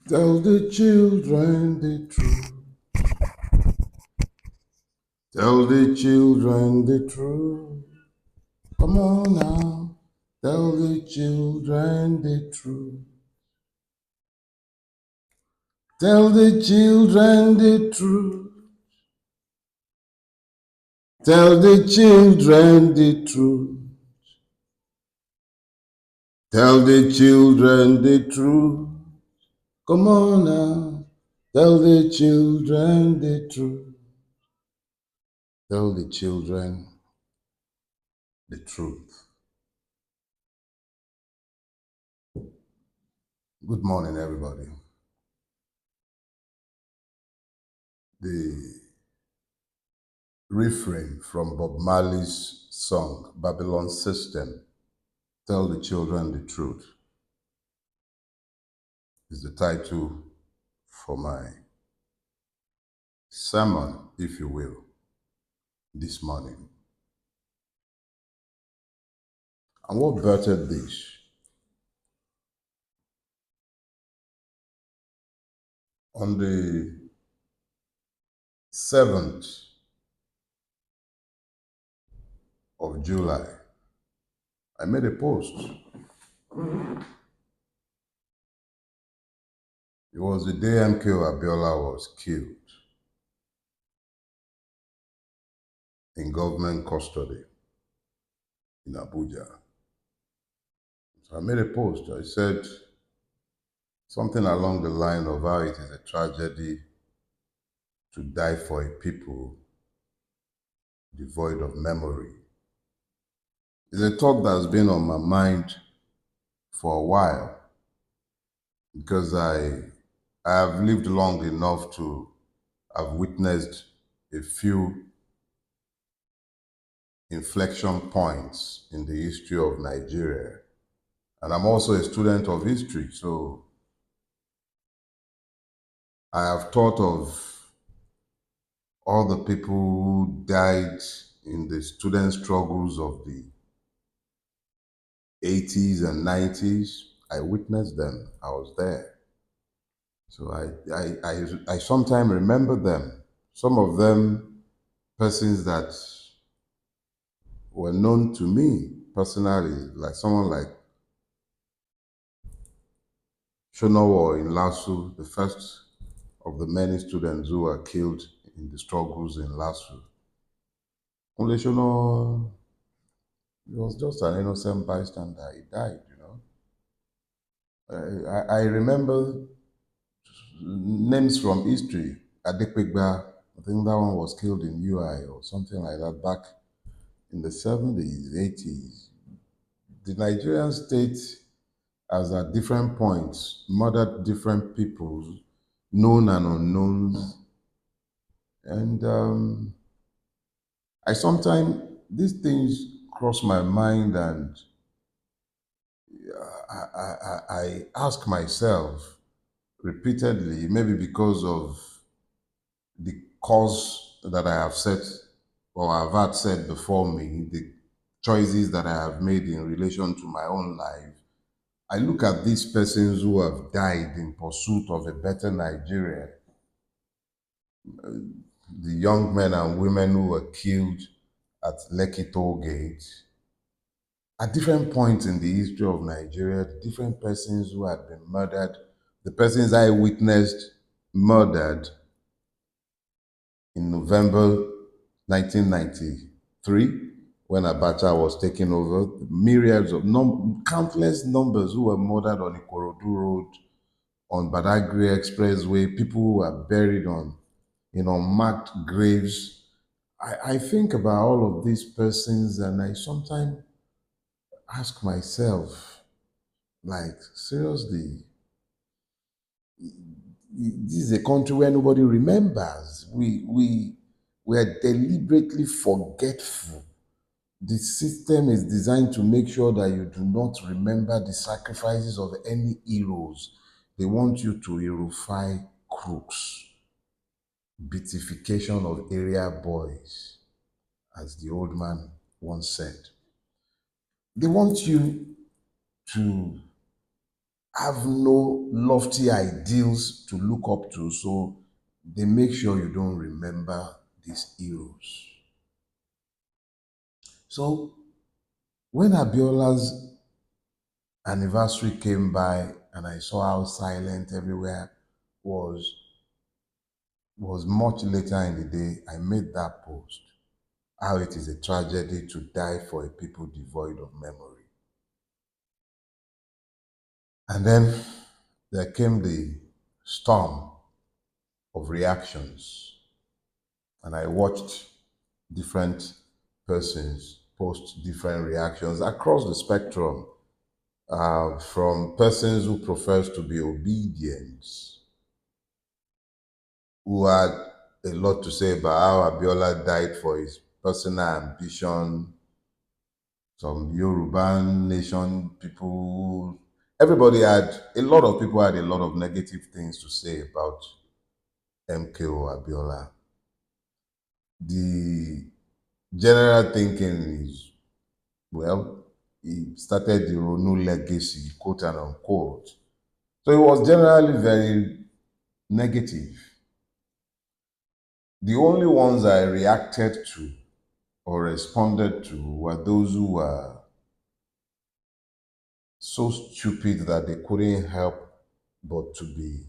Tell the children the truth. Tell the children the truth. Come on now. Tell the children the truth. Tell the children the truth. Tell the children the truth. Tell the children the truth. Come on now. Tell the children the truth. Tell the children the truth. Good morning, everybody. The refrain from Bob Marley's song, Babylon System, Tell the Children the Truth, is the title for my sermon, if you will, this morning. And what birthed this? On the 7th of July, I made a post. It was the day MKO Abiola was killed in government custody in Abuja. So I made a post. I said something along the line of how it is a tragedy to die for a people devoid of memory. It's a thought that's been on my mind for a while because I have lived long enough to have witnessed a few inflection points in the history of Nigeria. And I'm also a student of history, so I have thought of all the people who died in the student struggles of the 80s and 90s. I witnessed them. I was there. So I sometimes remember them. Some of them persons that were known to me personally, like someone like Shonowo in Lasu, the first of the many students who were killed in the struggles in Lasu. Only Shono, he was just an innocent bystander. He died, you know. I remember names from history. Adekpegba, I think that one was killed in UI or something like that back in the 70s, 80s. The Nigerian state has at different points murdered different peoples, known and unknowns. And I sometimes, these things cross my mind and I ask myself repeatedly, maybe because of the cause that I have set or I've had set before me, the choices that I have made in relation to my own life. I look at these persons who have died in pursuit of a better Nigeria, the young men and women who were killed at Lekki Toll Gate, at different points in the history of Nigeria, the different persons who had been murdered, the persons I witnessed murdered in November 1993 when Abacha was taken over, myriads of countless numbers who were murdered on Ikorodu Road, on Badagry Expressway, people who were buried on unmarked graves. I think about all of these persons and I sometimes ask myself, like, seriously, this is a country where nobody remembers. We are deliberately forgetful. The system is designed to make sure that you do not remember the sacrifices of any heroes. They want you to heroify crooks, beatification of area boys, as the old man once said. They want you to have no lofty ideals to look up to, so they make sure you don't remember these heroes. So when Abiola's anniversary came by and I saw how silent everywhere was was much later in the day, I made that post. How it is a tragedy to die for a people devoid of memory. And then there came the storm of reactions, and I watched different persons post different reactions across the spectrum, from persons who profess to be obedient, who had a lot to say about how Abiola died for his personal ambition, some Yoruba nation people. A lot of people had a lot of negative things to say about MKO Abiola. The general thinking is, well, he started the Ronu legacy, quote and unquote. So it was generally very negative. The only ones I reacted to or responded to were those who were so stupid that they couldn't help but to be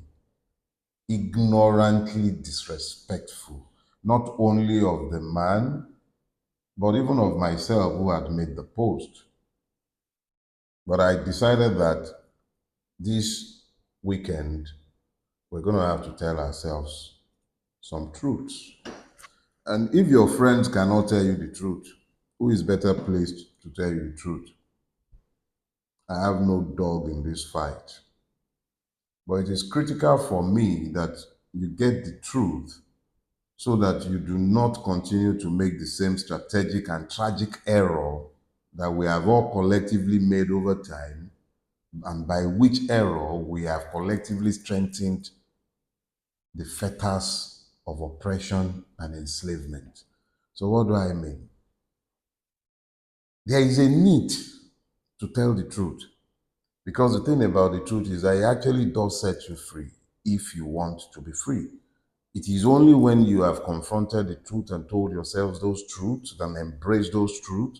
ignorantly disrespectful, not only of the man, but even of myself who had made the post. But I decided that this weekend we're going to have to tell ourselves some truths. And if your friends cannot tell you the truth, who is better placed to tell you the truth? I have no dog in this fight. But it is critical for me that you get the truth so that you do not continue to make the same strategic and tragic error that we have all collectively made over time, and by which error we have collectively strengthened the fetters of oppression and enslavement. So, what do I mean? There is a need to tell the truth, because the thing about the truth is that it actually does set you free if you want to be free. It is only when you have confronted the truth and told yourselves those truths and embraced those truths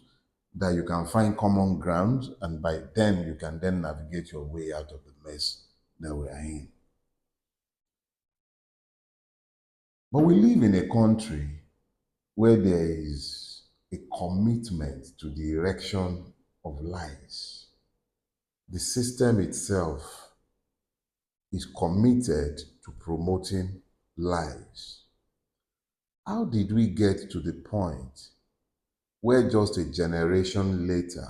that you can find common ground, and by then you can then navigate your way out of the mess that we are in. But we live in a country where there is a commitment to the erection of lies. The system itself is committed to promoting lies. How did we get to the point where just a generation later,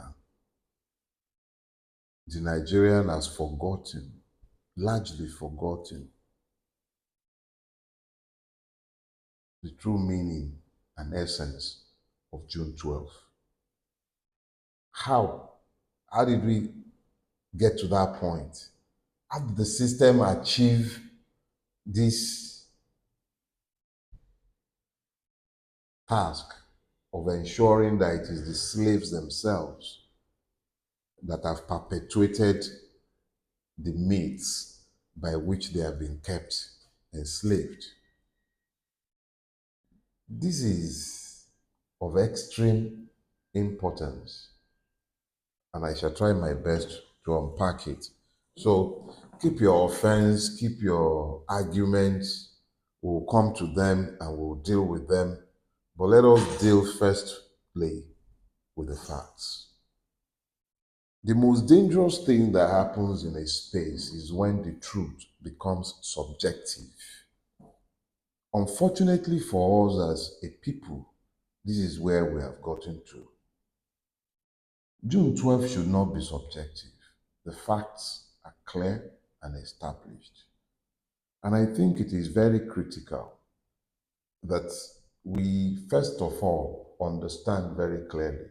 the Nigerian has forgotten, largely forgotten, the true meaning and essence of June 12th? How? How did we get to that point? How did the system achieve this task of ensuring that it is the slaves themselves that have perpetuated the myths by which they have been kept enslaved? This is of extreme importance, and I shall try my best to unpack it. So keep your offense, keep your arguments, we'll come to them and we'll deal with them. But let us deal firstly with the facts. The most dangerous thing that happens in a space is when the truth becomes subjective. Unfortunately for us as a people, this is where we have gotten to. June 12th should not be subjective. The facts are clear and established. And I think it is very critical that we, first of all, understand very clearly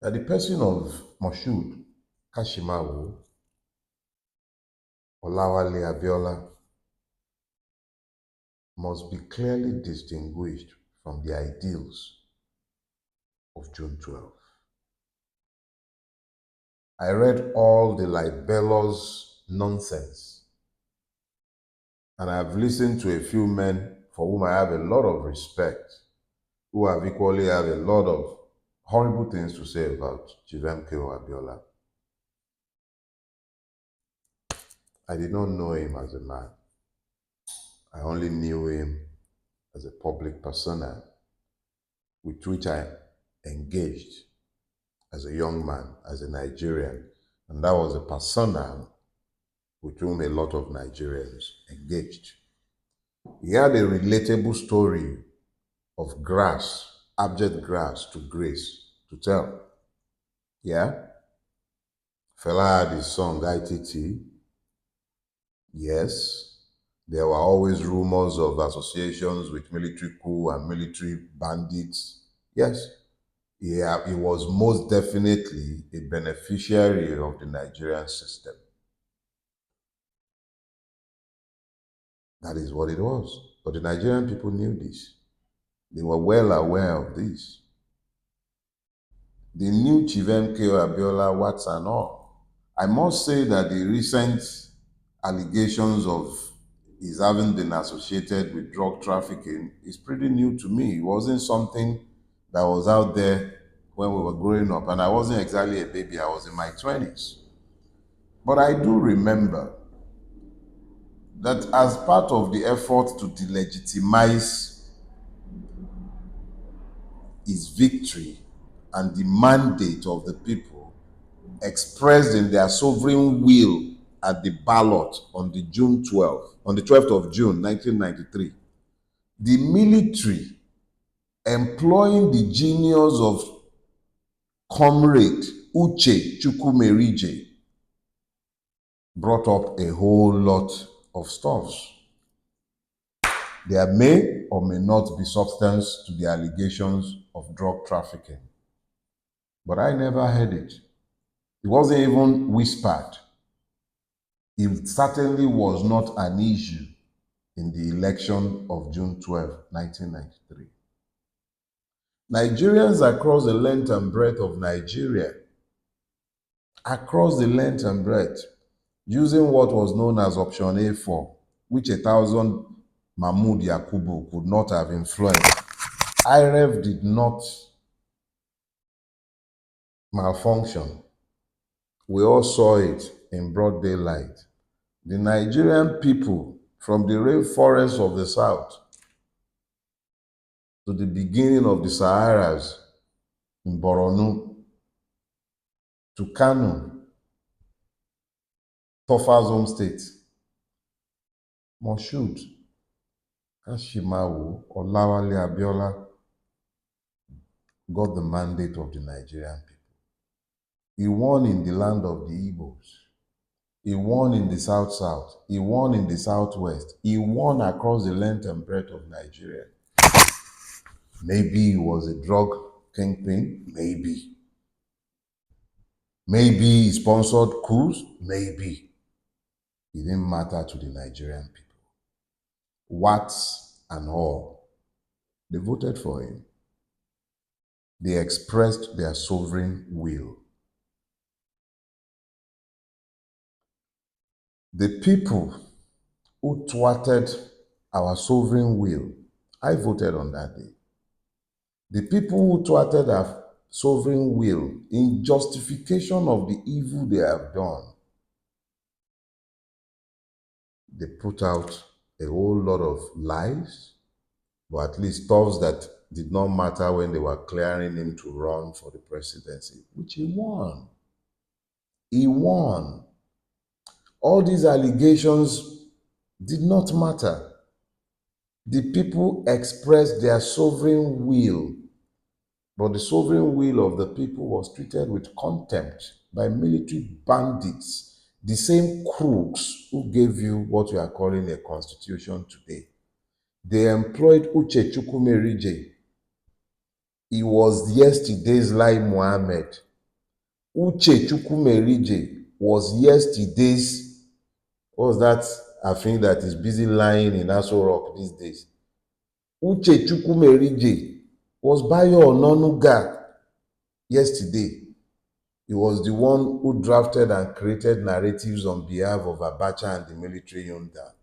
that the person of Moshood Kashimawo Olawale Abiola must be clearly distinguished from the ideals of June 12th. I read all the libelous nonsense, and I've listened to a few men for whom I have a lot of respect, who have equally have a lot of horrible things to say about Chivemke or Abiola. I did not know him as a man. I only knew him as a public persona with which I engaged as a young man, as a Nigerian. And that was a persona with whom a lot of Nigerians engaged. He had a relatable story of grass, abject grass to grace to tell. Yeah? Fela had his song ITT. Yes. There were always rumors of associations with military coup and military bandits. Yes. Yeah, he was most definitely a beneficiary of the Nigerian system. That is what it was. But the Nigerian people knew this. They were well aware of this. They knew Chivemke Abiola, what's and all. I must say that the recent allegations of his having been associated with drug trafficking is pretty new to me. It wasn't something that was out there when we were growing up, and I wasn't exactly a baby, I was in my 20s. But I do remember that as part of the effort to delegitimize his victory and the mandate of the people expressed in their sovereign will at the ballot on the June 12th, on the 12th of June 1993, the military, employing the genius of Comrade Uche Chukwumerije, brought up a whole lot of stuffs. There may or may not be substance to the allegations of drug trafficking, but I never heard it. It wasn't even whispered. It certainly was not an issue in the election of June 12, 1993. Nigerians across the length and breadth of Nigeria, across the length and breadth, using what was known as Option A4, which 1,000 Mahmoud Yakubu could not have influenced. IREF did not malfunction. We all saw it in broad daylight. The Nigerian people, from the rainforests of the south to the beginning of the Saharas in Borno to Kano, Tofa's home state, Moshood, Kashimawo, Olawale Abiola got the mandate of the Nigerian people. He won in the land of the Igbos. He won in the South-South. He won in the Southwest. He won across the length and breadth of Nigeria. Maybe he was a drug kingpin, maybe. Maybe he sponsored coups, maybe. It didn't matter to the Nigerian people. What's and all, they voted for him. They expressed their sovereign will. The people who thwarted our sovereign will, I voted on that day. The people who thwarted our sovereign will in justification of the evil they have done, they put out a whole lot of lies, but at least stuff that did not matter when they were clearing him to run for the presidency, which he won. He won. All these allegations did not matter. The people expressed their sovereign will, but the sovereign will of the people was treated with contempt by military bandits, the same crooks who gave you what you are calling a constitution today. They employed Uche Chukwumerije. He was yesterday's Lai Mohammed. Uche Chukwumerije was yesterday's, what was that? I think that is busy lying in Aso Rock these days. Uche Chukwumerije was Bayo Ononuga yesterday. He was the one who drafted and created narratives on behalf of Abacha and the military junta.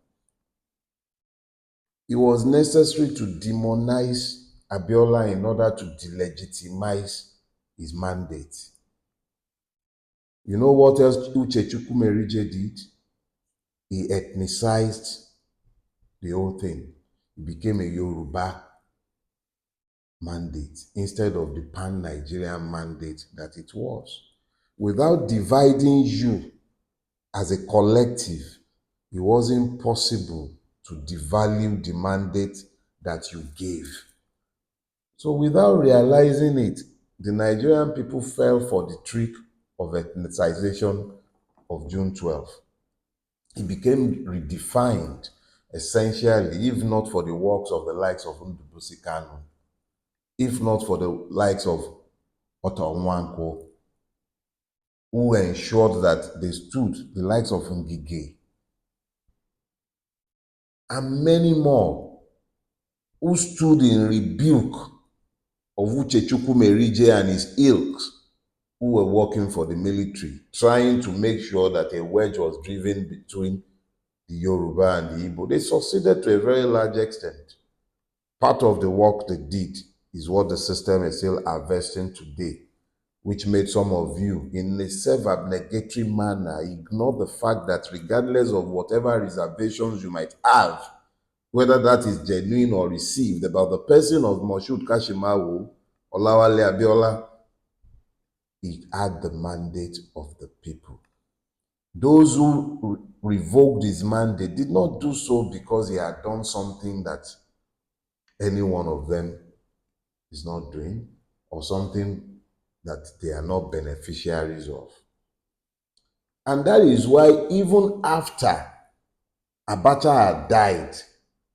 It was necessary to demonize Abiola in order to delegitimize his mandate. You know what else Uchechukwu Merije did? He ethnicized the whole thing. It became a Yoruba mandate instead of the pan-Nigerian mandate that it was. Without dividing you as a collective, it wasn't possible to devalue the mandate that you gave. So without realizing it, the Nigerian people fell for the trick of ethnicization of June 12th. It became redefined, essentially, if not for the works of the likes of Ndubuisi Kanu, if not for the likes of Otto Nwankwo, who ensured that they stood, the likes of Ngige, and many more, who stood in rebuke of Uchechukwu Merije and his ilks, who were working for the military, trying to make sure that a wedge was driven between the Yoruba and the Igbo. They succeeded to a very large extent. Part of the work they did is what the system is still harvesting today, which made some of you, in a self-abnegatory manner, ignore the fact that regardless of whatever reservations you might have, whether that is genuine or received, about the person of Moshood Kashimawo, Olawale Abiola, he had the mandate of the people. Those who revoked his mandate did not do so because he had done something that any one of them is not doing, or something that they are not beneficiaries of. And that is why even after Abacha had died,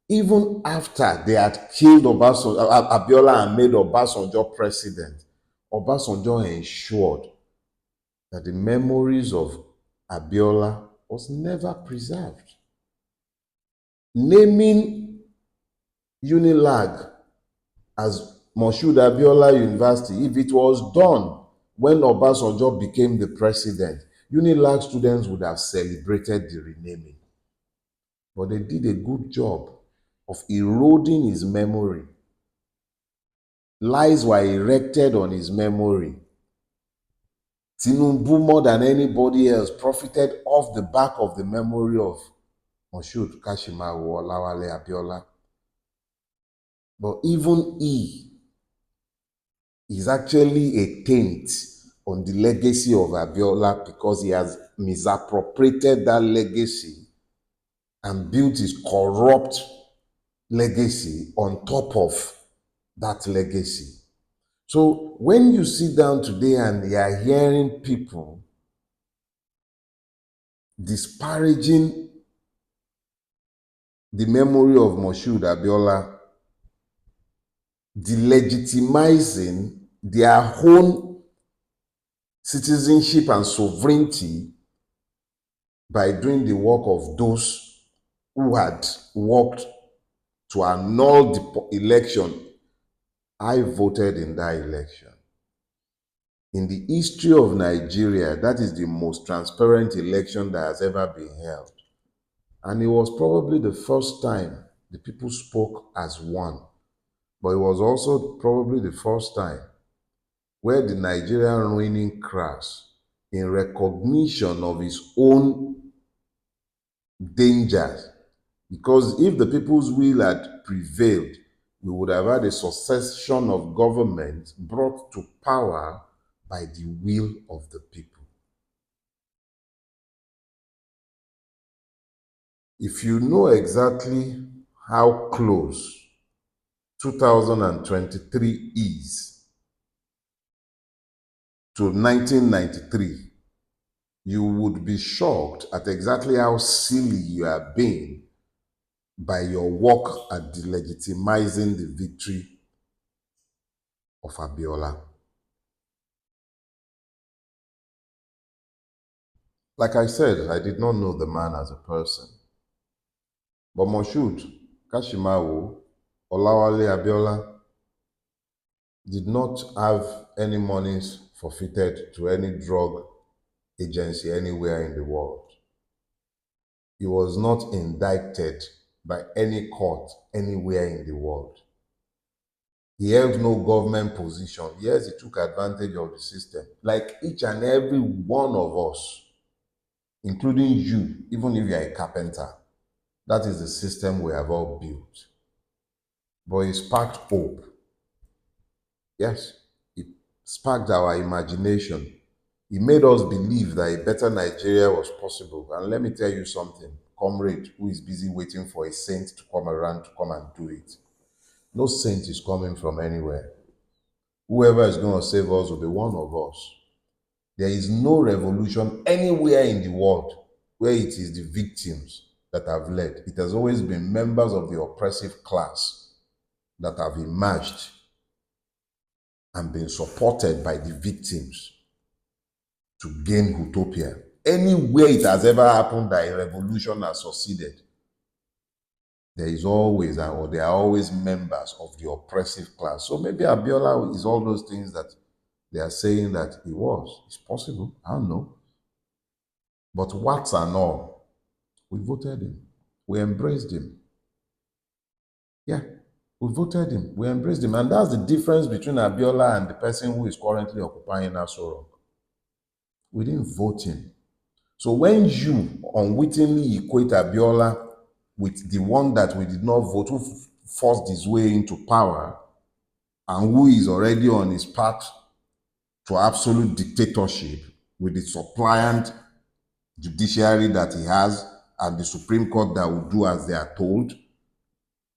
even after they had killed Abiola and made Obasanjo president, Obasanjo ensured that the memories of Abiola was never preserved. Naming Unilag as Moshood Abiola University, if it was done when Obasanjo became the president, Unilag students would have celebrated the renaming. But they did a good job of eroding his memory. Lies were erected on his memory. Tinubu, more than anybody else, profited off the back of the memory of Moshood Kashimawo Olawale Abiola. But even he is actually a taint on the legacy of Abiola because he has misappropriated that legacy and built his corrupt legacy on top of that legacy. So when you sit down today and you are hearing people disparaging the memory of Moshood Abiola, delegitimizing their own citizenship and sovereignty by doing the work of those who had worked to annul the election, I voted in that election. In the history of Nigeria, that is the most transparent election that has ever been held. And it was probably the first time the people spoke as one. But it was also probably the first time where the Nigerian ruling class, in recognition of its own dangers, because if the people's will had prevailed, we would have had a succession of governments brought to power by the will of the people. If you know exactly how close 2023 is to 1993, you would be shocked at exactly how silly you are being by your work at delegitimizing the victory of Abiola. Like I said, I did not know the man as a person. But Moshood Kashimawo Olawale Abiola did not have any monies forfeited to any drug agency anywhere in the world. He was not indicted by any court anywhere in the world. He held no government position. Yes, he took advantage of the system, like each and every one of us, including you, even if you're a carpenter. That is the system we have all built. But it sparked hope. Yes, it sparked our imagination. It made us believe that a better Nigeria was possible. And let me tell you something, comrade who is busy waiting for a saint to come around to come and do it. No saint is coming from anywhere. Whoever is going to save us will be one of us. There is no revolution anywhere in the world where it is the victims that have led. It has always been members of the oppressive class that have emerged and been supported by the victims to gain utopia. Anywhere it has ever happened that a revolution has succeeded, there is always, or there are always members of the oppressive class. So maybe Abiola is all those things that they are saying that he was. It's possible. I don't know. But what's and all, we voted him. We embraced him. Yeah, we voted him. We embraced him. And that's the difference between Abiola and the person who is currently occupying Aso Rock. We didn't vote him. So when you unwittingly equate Abiola with the one that we did not vote, who forced his way into power and who is already on his path to absolute dictatorship with the suppliant judiciary that he has and the Supreme Court that will do as they are told,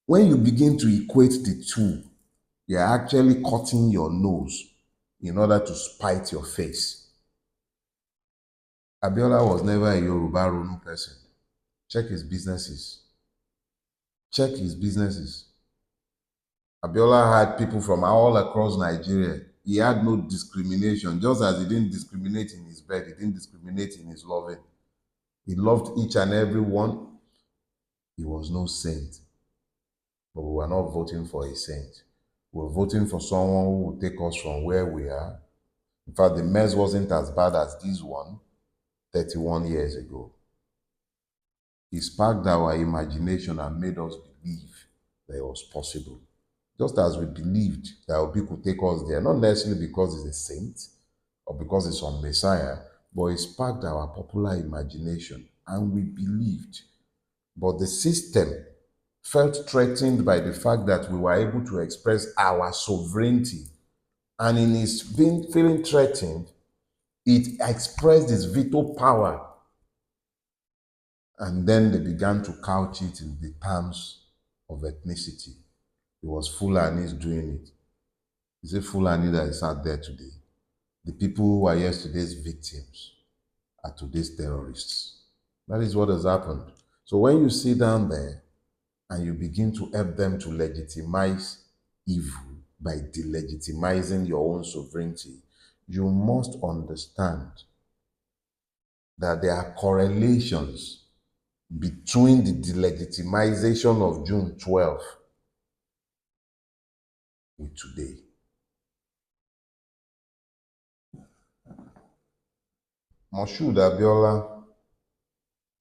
when you begin to equate the two, you're actually cutting your nose in order to spite your face. Abiola was never a Yoruba Ronu person. Check his businesses. Check his businesses. Abiola had people from all across Nigeria. He had no discrimination. Just as he didn't discriminate in his bed, he didn't discriminate in his loving. He loved each and every one. He was no saint. But we were not voting for a saint. We were voting for someone who would take us from where we are. In fact, the mess wasn't as bad as this one 31 years ago. He sparked our imagination and made us believe that it was possible. Just as we believed that Obi could take us there, not necessarily because he's a saint or because he's some Messiah, but it sparked our popular imagination and we believed. But the system felt threatened by the fact that we were able to express our sovereignty. And in his feeling threatened, it expressed its veto power. And then they began to couch it in the terms of ethnicity. It was Fulanis doing it. Is it Fulani that is out there today? The people who are yesterday's victims are today's terrorists. That is what has happened. So when you sit down there and you begin to help them to legitimize evil by delegitimizing your own sovereignty, you must understand that there are correlations between the delegitimization of June 12th with today. Moshood Abiola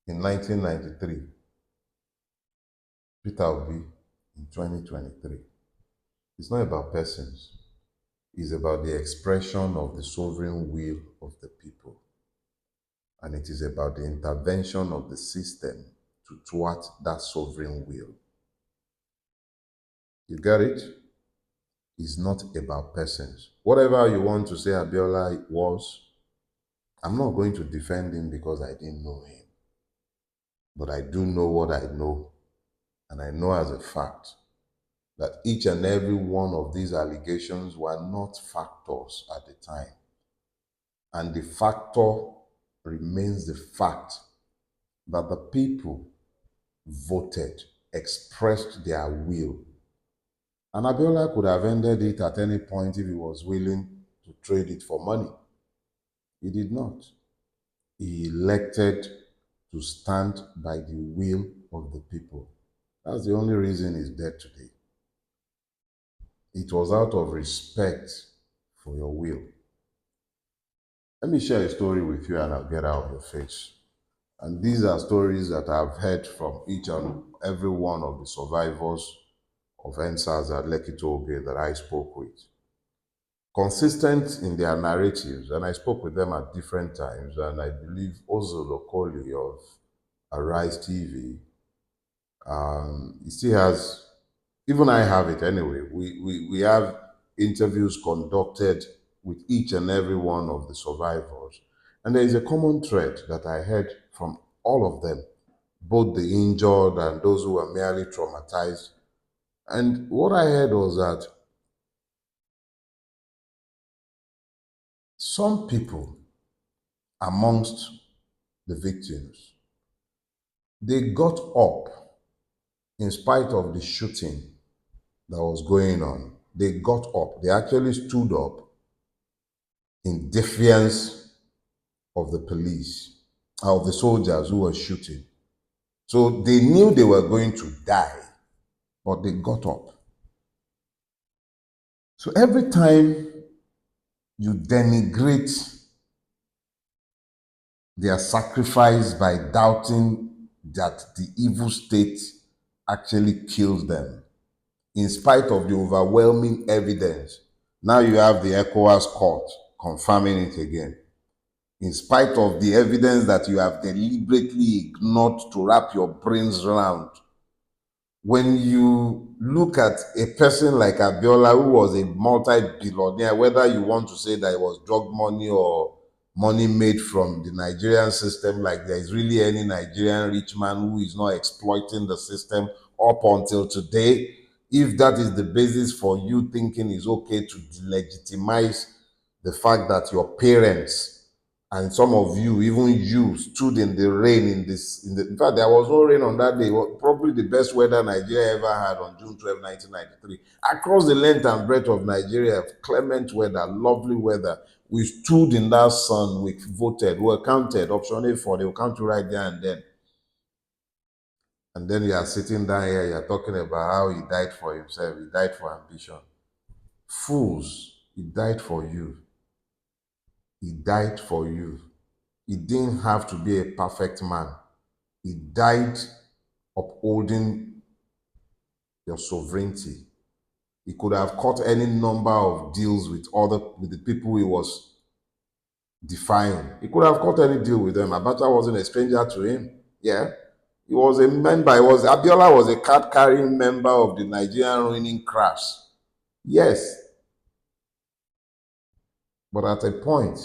in 1993, Peter Obi in 2023. It's not about persons. It's about the expression of the sovereign will of the people. And it is about the intervention of the system to thwart that sovereign will. You get it? It's not about persons. Whatever you want to say Abiola was, I'm not going to defend him because I didn't know him. But I do know what I know. And I know as a fact that each and every one of these allegations were not factors at the time. And the factor remains the fact that the people voted, expressed their will. And Abiola could have ended it at any point if he was willing to trade it for money. He did not. He elected to stand by the will of the people. That's the only reason he's dead today. It was out of respect for your will. Let me share a story with you and I'll get out of your face. And these are stories that I've heard from each and every one of the survivors of NSAS at Lekki Tollgate that I spoke with. Consistent in their narratives, and I spoke with them at different times, and I believe Ozo Lokoli of Arise TV, he still has, even I have it anyway. We have interviews conducted with each and every one of the survivors. And there is a common thread that I heard from all of them, both the injured and those who were merely traumatized. And what I heard was that some people amongst the victims, they got up in spite of the shooting that was going on. They got up. They actually stood up in defiance of the police, of the soldiers who were shooting. So they knew they were going to die, but they got up. So every time you denigrate their sacrifice by doubting that the evil state actually killed them, in spite of the overwhelming evidence, now you have the ECOWAS court confirming it again. In spite of the evidence that you have deliberately ignored to wrap your brains around, when you look at a person like Abiola, who was a multi-billionaire, whether you want to say that it was drug money or money made from the Nigerian system, like there is really any Nigerian rich man who is not exploiting the system up until today, if that is the basis for you thinking it's okay to delegitimize the fact that your parents and some of you, even you, stood in the rain in fact, there was no rain on that day. It was probably the best weather Nigeria ever had on June 12, 1993. Across the length and breadth of Nigeria, clement weather, lovely weather. We stood in that sun, we voted, we were counted, option A4, they will count you right there and then. And then you are sitting down here, you're talking about how he died for himself, he died for ambition. Fools, he died for you. He died for you. He didn't have to be a perfect man. He died upholding your sovereignty. He could have cut any number of deals with the people he was defying. He could have cut any deal with them. Abacha wasn't a stranger to him. Yeah. He was a member. Abiola was a card-carrying member of the Nigerian ruining crash. Yes. But at a point,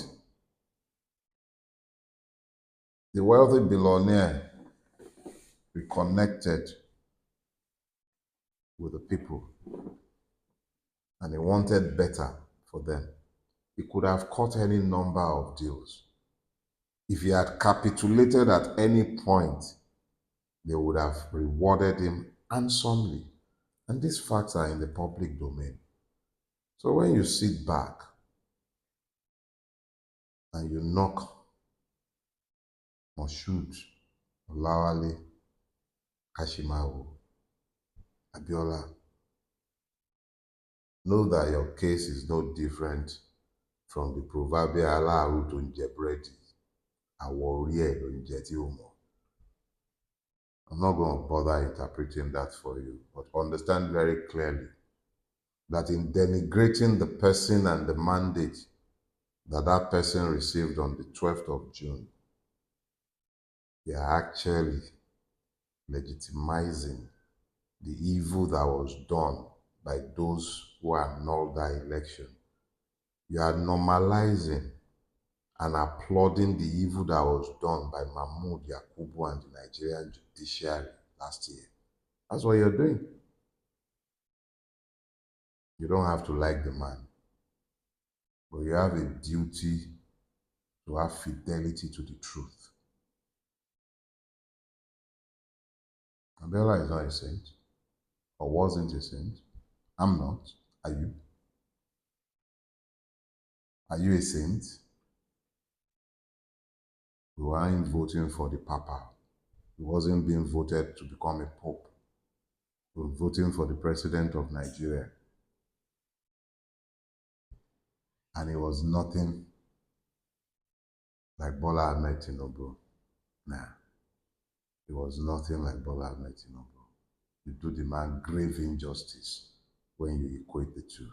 the wealthy billionaire reconnected with the people and he wanted better for them. He could have cut any number of deals. If he had capitulated at any point, they would have rewarded him handsomely. And these facts are in the public domain. So when you sit back and you knock Moshood, Olawale, Kashimawo, Abiola, know that your case is no different from the proverbial aláàrú tó ń jẹ búrẹ́dì, àwọ̀ orí ẹ̀ ló ń jẹ tí ó mọ̀. I'm not going to bother interpreting that for you, but understand very clearly that in denigrating the person and the mandate that that person received on the 12th of June, they are actually legitimizing the evil that was done by those who annulled that election. You are normalizing and applauding the evil that was done by Mahmoud Yakubu and the Nigerian judiciary last year. That's what you're doing. You don't have to like the man, but you have a duty to have fidelity to the truth. Abiola is not a saint, or wasn't a saint. I'm not. Are you? Are you a saint? We weren't voting for the Papa. He wasn't being voted to become a pope. We were voting for the president of Nigeria. And it was nothing like Bola Ahmed Tinubu. Nah, it was nothing like Bola Ahmed Tinubu. You do the man grave injustice when you equate the two.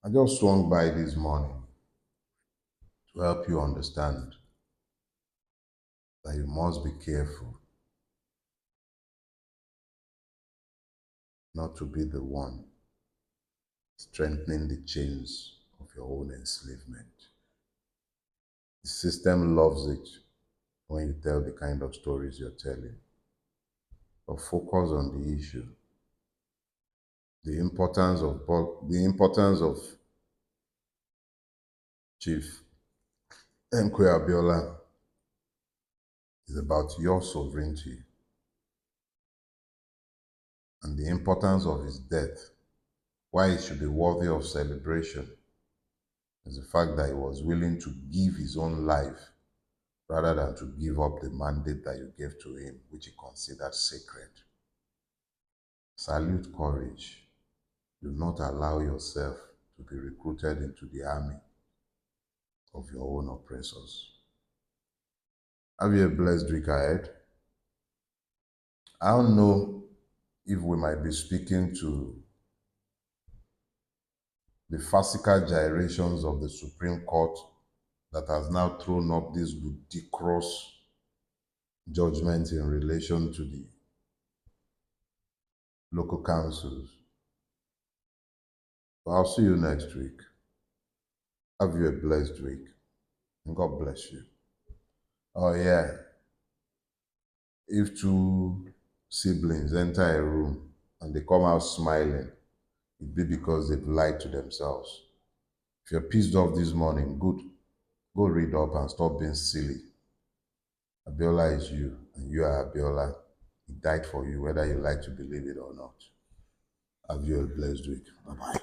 I just swung by this morning to help you understand that you must be careful not to be the one strengthening the chains of your own enslavement. The system loves it when you tell the kind of stories you're telling, but focus on the issue. The importance of Chief Nkwe Abiola is about your sovereignty, and the importance of his death, why it should be worthy of celebration, is the fact that he was willing to give his own life rather than to give up the mandate that you gave to him, which he considered sacred. Salute courage. Do not allow yourself to be recruited into the army of your own oppressors. Have you a blessed week ahead? I don't know if we might be speaking to the farcical gyrations of the Supreme Court that has now thrown up this ludicrous judgment in relation to the local councils. But I'll see you next week. Have you a blessed week, and God bless you. Oh yeah, if two siblings enter a room and they come out smiling, it be because they've lied to themselves. If you're pissed off this morning, good. Go read up and stop being silly. Abiola is you, and you are Abiola. He died for you, whether you like to believe it or not. Have you a blessed week. Bye-bye.